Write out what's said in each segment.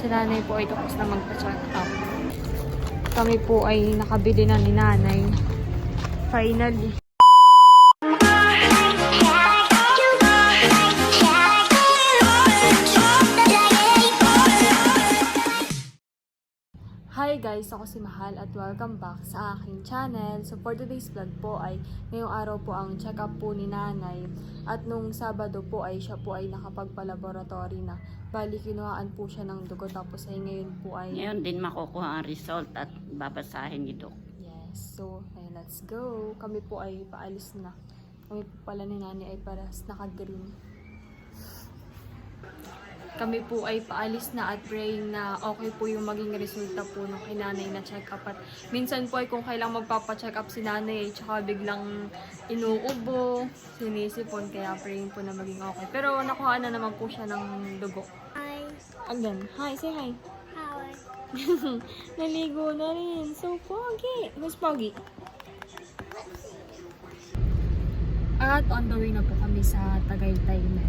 Si nanay po ay tapos na magpa-check up. Kami po ay nakabili na ni nanay. Finally. Hi guys! Ako si Mahal at welcome back sa aking channel. So for today's vlog po ay ngayong araw po ang check-up po ni nanay. At nung Sabado po ay siya po ay nakapagpa-laboratory na. Bali kinuhaan po siya ng dugo tapos ay ngayon po ay... Ngayon din makukuha ang result at babasahin ni Doc. Yes. So ayun, let's go. Kami po ay paalis na. Kami po pala ni nanay ay parehas naka-green. Kami po ay paalis na at praying na okay po yung maging resulta po ng kinanay na check-up. At minsan po ay kung kailang magpapa-check up si nanay, tsaka biglang inuubo, sinisipon, kaya praying po na maging okay. Pero nakuha na naman po siya ng dugo. Hi. Again, hi, say hi. Hi. Naligo na rin. So pogi. Who's pogi? At on the way na po kami sa Tagaytay na.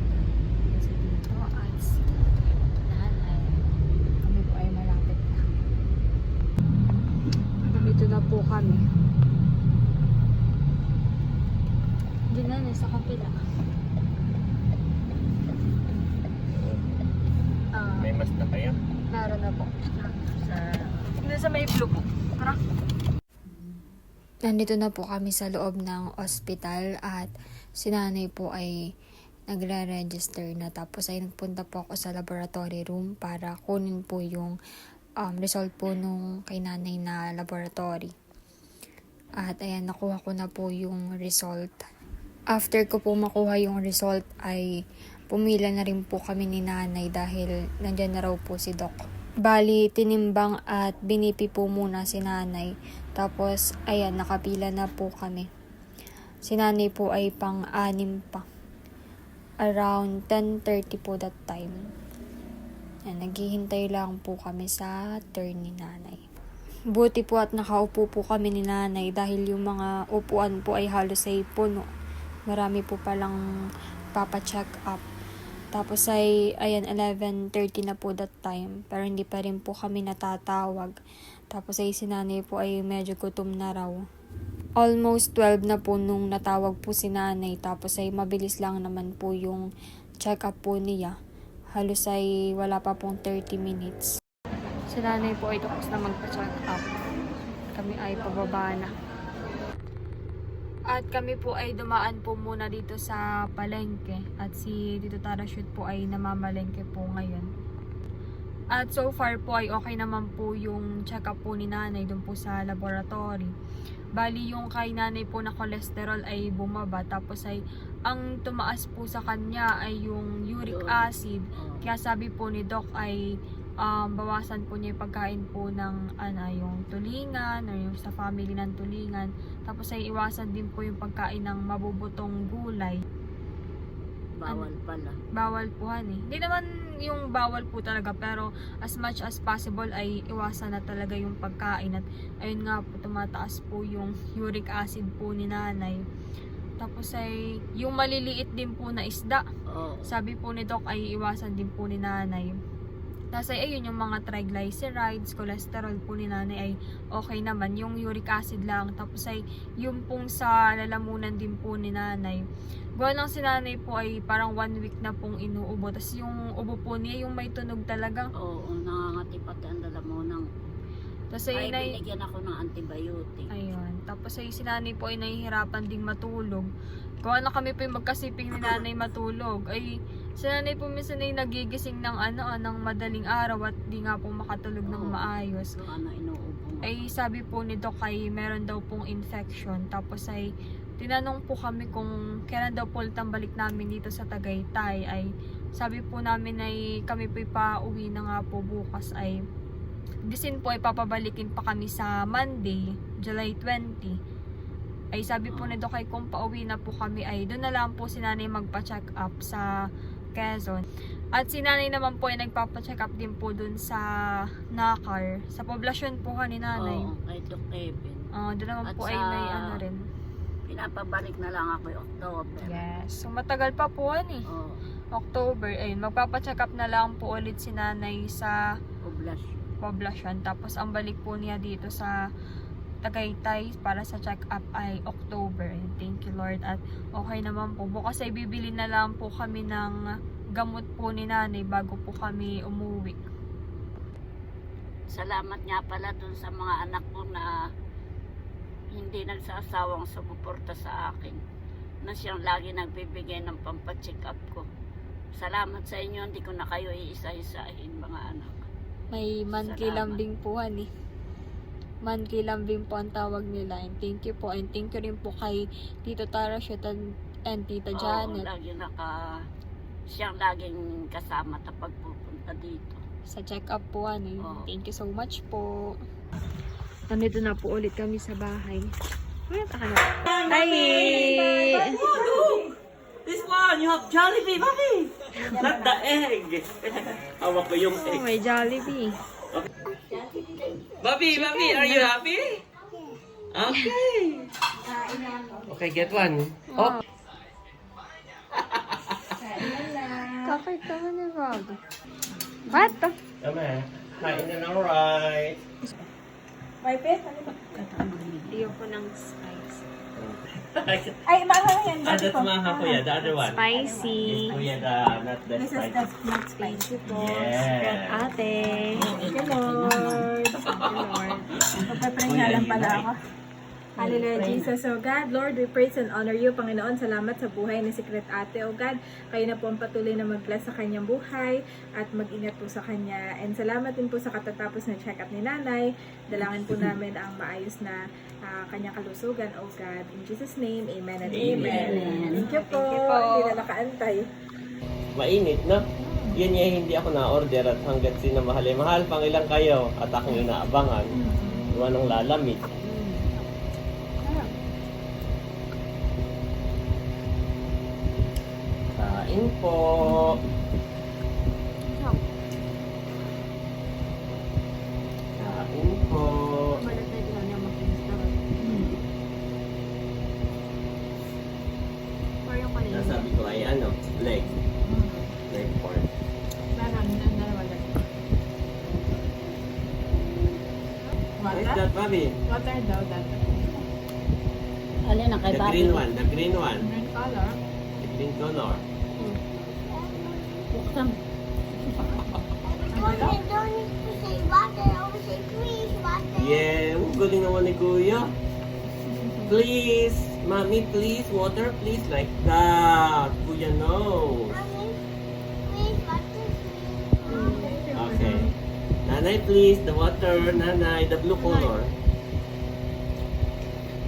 Dito na po kami. Diyan na, nasa kapila. May mas na kaya? Meron na po. Sa may blue po. Tara. Nandito na po kami sa loob ng ospital at si nanay po ay nagre-register na. Tapos ay nagpunta po ako sa laboratory room para kunin po yung result po nung kay nanay na laboratory. At ayan, nakuha ko na po yung result. After ko po makuha yung result ay pumila na rin po kami ni nanay dahil nandyan na raw po si Doc. Bali, tinimbang at binipi po muna si nanay. Tapos, ayan, nakapila na po kami. Si nanay po ay pang-anim pa. Around 10:30 po that time. Yan, naghihintay lang po kami sa turn ni nanay. Buti po at nakaupo po kami ni nanay dahil yung mga upuan po ay halos ay puno. Marami po palang papa-check up. Tapos ay, ayan, 11:30 na po that time. Pero hindi pa rin po kami natatawag. Tapos ay si nanay po ay medyo gutom na raw. Almost 12 na po nung natawag po si nanay. Tapos ay mabilis lang naman po yung check up po niya. Halos ay wala pa pong 30 minutes. Si nanay po ay tapos na magpa-check up. Kami ay pababa na. At kami po ay dumaan po muna dito sa palengke. At si Tito Tarashoot po ay namamalengke po ngayon. At so far po ay okay naman po yung check up po ni nanay dun po sa laboratory. Bali yung kay nanay po na cholesterol ay bumaba. Tapos ay ang tumaas po sa kanya ay yung uric acid. Kaya sabi po ni Doc ay bawasan po niya yung pagkain po ng yung tulingan or yung sa family ng tulingan. Tapos ay iwasan din po yung pagkain ng mabubutong gulay. Bawal pala. Bawal po Hindi naman yung bawal po talaga, pero as much as possible ay iwasan na talaga yung pagkain. At ayun nga po, tumataas po yung uric acid po ni nanay. Tapos ay yung maliliit din po na isda. Sabi po ni Doc ay iwasan din po ni nanay. Tapos ay ayun yung mga triglycerides, cholesterol po ni nanay ay okay naman. Yung uric acid lang. Tapos ay yung pong sa lalamunan din po ni nanay. Gawa ng si nanay po ay parang 1 week na pong inuubo. Tapos yung ubo po niya yung may tunog talaga. Oo, nangangati pati ang lalamunan. Tapos ay binigyan ako ng antibiotic. Ayun. Tapos ay si nanay po ay nahihirapan ding matulog. Gawa na kami po yung magkasiping ni nanay matulog. Ay si nanay po minsan ay nagigising ng ng madaling araw at di nga po makatulog ng maayos. Inuubo. Ay sabi po ni Doc ay meron daw pong infection. Tapos ay tinanong po kami kung kailan daw po balik namin dito sa Tagaytay. Ay sabi po namin ay kami po pauwi na nga po bukas ay disin po ay papabalikin pa kami sa Monday, July 20. Ay sabi po ni Doc ay kung pauwi na po kami ay doon na lang po si nanay magpa-check up sa Quezon. At si nanay naman po ay nagpapa-check up din po doon sa Nakar, sa poblasyon po ni nanay. Oo, kay Doc Kevin. Doon naman At po ay may rin. Pinapabalik na lang ako yung October. Yes. So, matagal pa po yan eh. Oo, October. Ayun, magpapacheck up na lang po ulit si nanay sa poblasyon. poblasyon. Tapos, ang balik po niya dito sa Tagaytay para sa check-up ay October. And thank you, Lord. At okay naman po. Bukas ay bibili na lang po kami ng gamot po ni nanay bago po kami umuwi. Salamat nga pala dun sa mga anak ko na hindi nagsasawang sumuporta sa akin. Na siyang lagi nagbibigay ng pampacheck up ko. Salamat sa inyo, hindi ko na kayo iisa-isahin mga anak. May monthly Salamat. lambing po, hani. Monthly lambing po ang tawag nila. And thank you po. And thank you rin po kay Tito Tara and Tita Janet. Oo, lagi siyang laging kasama kapag pupunta dito. Sa check-up po, hani. Oo. Thank you so much po. Nandito na po ulit kami sa bahay. Hi! This one, you have Jollibee, Bobby. Not the egg. Hawak ko yung Oh, egg. may Jollibee. Bobby, are you happy? Okay. Okay, get one. Oh, Kapit naman ni Rob. What? come on. Kain na ng right. Ayaw ko ng spice. Ay, mahal yan. Ah, that's maha kuya, the other one. Spicy. This kuya, not the This is spicy. the not spicy po. Yeah. Ate. Thank you, Lord. Magpapray nga lang pala ako. Hallelujah, Jesus. So God, Lord, we praise and honor you, Panginoon. Salamat sa buhay ni Secret Ate. O God, kayo na po ang patuloy na mag-bless sa kanyang buhay at mag-ingat po sa kanya. And salamat din po sa katatapos na check-up ni Nanay. Dalangin po namin ang maayos na kanyang kalusugan, O God. In Jesus' name, amen and amen. Thank you po. Thank you po. Hindi na nakaantay. Mainit, no? Yun niya hindi ako na-order at hanggat sinamahal ay mahal, pang ilang kayo at akong inaabangan. Iwan ng lalamig. Kain po. Kain po. Nasabi ko ay ano, leg. Leg pork. What is that, Bobby? Water daw, that. Alin ang kay The Bobby? green one, the green one. Green color. The green color. Buksan. Okay, don't need to say water. I will say please water. Yeah, galing naman ni Kuya. Please, Mommy, please, water, please, like that. Kuya knows. Mommy, please water, please. Okay. Nanay, please, the water, Nanay, the blue color.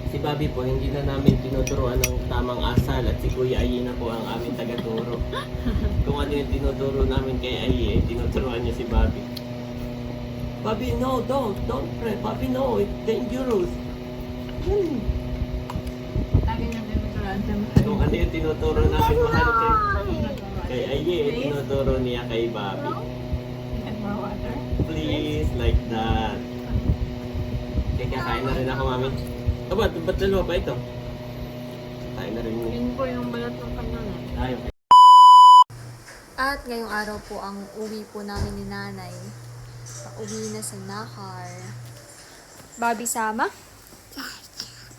Si Bobby po, hindi na namin tinuturuan ng tamang asal at si Kuya Ayi na po ang aming tagaturo. Kung ano yung tinuturo namin kay Ayi, tinuturuan niya si Bobby. Bobby, no, don't pray. Bobby, no, it's dangerous. Kung ano yung tinuturo namin mahal kay Ayi, tinuturo niya kay Bobby. Please, like that. Okay, kakain na rin ako, Mami. Ba't dalawa ba ito? Kain na rin mo. Yun po yung balat ng kanyang. Ay, okay. At ngayong araw po ang uwi po namin ni nanay. Uwi na sa Nakar. Bobby, sama?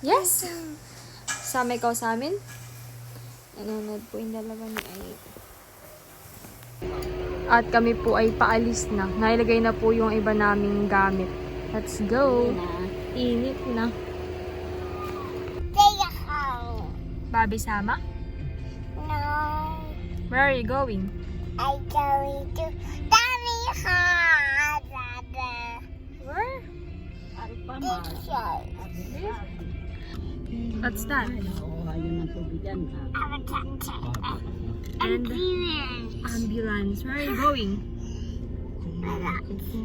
Yes! Sama ikaw sa amin? Nanonood po yung dalawa ni Ay. At kami po ay paalis na. Nailagay na po yung iba naming gamit. Let's go! Init na. Take a home. Bobby, sama? No, Where are you going? I'm going to Daddy home. Where? Picture. What's that? And ambulance. Where are you going?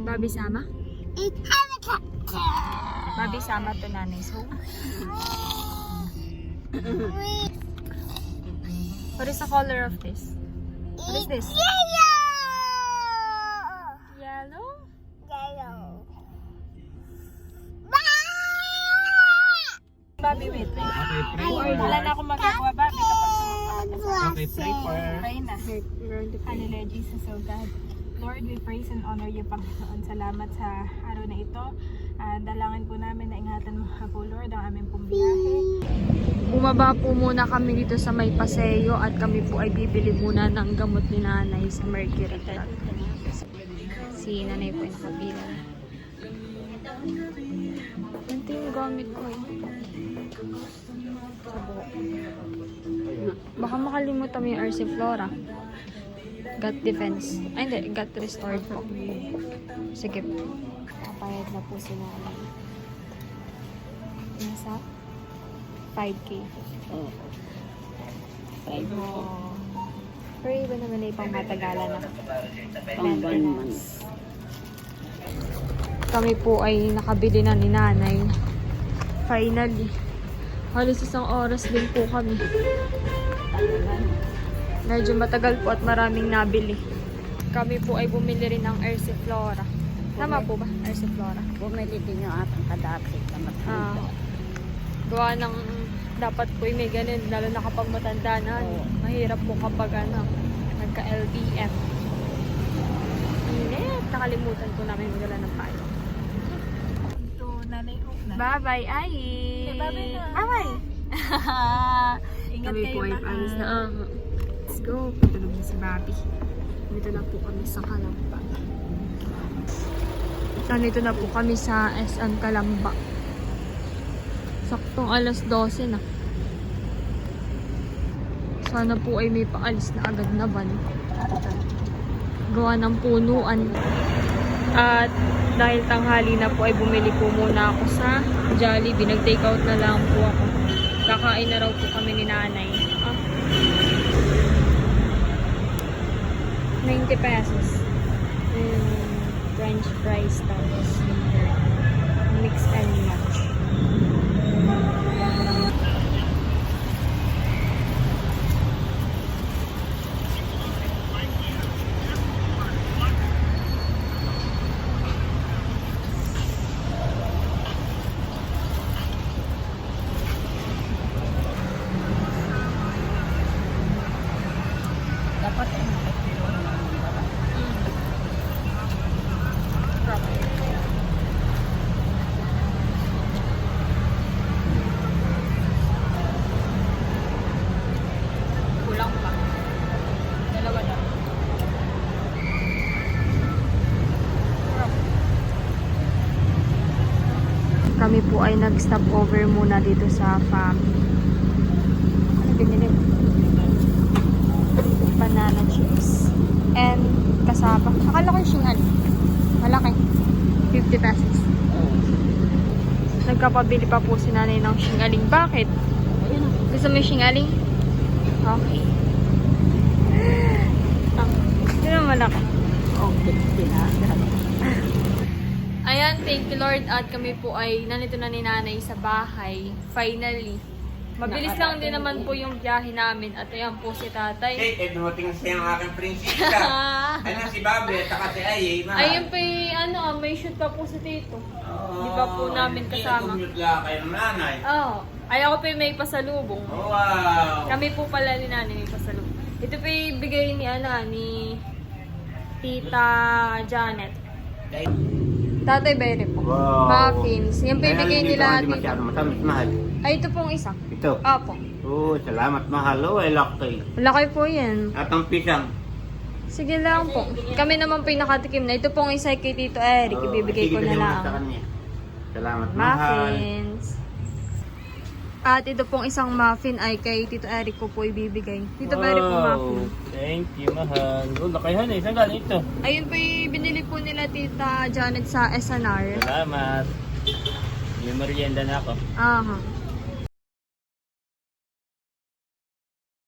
Bobby, sama? It's helicopter. Bobby, sama to nanay. So, what is the color of this? What is this? Yellow. Yellow? Yellow. Bobby, wait. Okay, pray for Wala na us. akong magagawa, Bobby, kapag sumagpapala sa Okay, pray for us. Pray na. Hallelujah, Jesus, oh God. Lord, we praise and honor you, Panginoon. Salamat sa araw na ito. Dalangin po namin na ingatan mo po, Lord, ang aming pong biyahe. Bumaba po muna kami dito sa may paseo at kami po ay bibili muna ng gamot ni nanay sa Mercury Drug. Si nanay po ay nakabila. Ito yung gamit ko eh. Sa buhok. Baka makalimutan mo yung RC Flora. Gut defense. Ay hindi, gut restored po. Sige po. Kapayad na po si nanay. Nasa 5K. Oh. Oh. Pero iba naman ay pang matagalan na Pang 1 month. Kami po ay nakabili na ni nanay. Finally. Halos isang oras din po kami. Medyo matagal po at maraming nabili. Kami po ay bumili rin ng RC Flora. Tama po ba? RC Flora. Bumili din yung aking kadati. Gawa ng dapat po may ganun, lalo na kapag matanda na. Oo. Mahirap po kapag nagka-LBF. Init, nakalimutan po namin magdala ng payo. Ito, Nanay Hope na. Bye-bye, ay! Bye-bye na. Bye-bye! Ingat Kami kayo, po ay baka. paalis na. Let's go. Patulog na si Bobby. Dito na po kami sa Kalamba. Nandito na po kami sa SM Kalamba. Saktong alas 12 na. Sana po ay may paalis na agad na van. Gawa ng punuan. At dahil tanghali na po ay bumili po muna ako sa Jollibee. Nag-take out na lang po ako. Kakain na raw po kami ni nanay. 90 pesos. French fries tapos mix and match. Dapat Kulang pa. Dalawa na. Kami po ay nag-stop over muna dito sa farm. Ano binili? Banana chips. And kasaba. Akala ko yung shingal. Malaki. 50 pesos. Nagkapabili pa po si nanay ng shingaling. Bakit? Gusto mo yung shingaling? Okay. Hindi naman malaki. okay, pinagod. Ayan, thank you Lord. At kami po ay nandito na ni nanay sa bahay. Finally. Mabilis lang din naman po yung biyahe namin. At ayan po si tatay. Dumating siya ang aking prinsesa. Ano si Bobby at saka si Aye, Ayun po may shoot pa po si Tito. Di ba po namin kasama? Commute lang kayo ng nanay. Oo. Ay ako po may pasalubong. Wow! Kami po pala ni nanay may pasalubong. Ito po bigay ni ni Tita Janet. Tatay Bere po. Wow. Muffins. Yan po ibigay nila Hindi Tita. masyado matamis, mahal. Ay, ito pong isa. Ito. Apo. Oo, salamat, mahal. Oh, ay laki. Laki po yan. At ang pisang. Sige lang po. Kami naman po yung nakatikim na. Ito pong isa kay Tito Eric. Oo, Ibibigay ko sige, na dali mo lang. sa kanya. Salamat, mahal. Muffins. At ito pong isang muffin ay kay Tito Eric ko po ibibigay. Tito Eric po muffin. Thank you, mahal. Oh, lakihan eh. Saan galing ito? Ayun po yung binili po nila Tita Janet sa SNR. Salamat. Yung merienda na ako. Aha.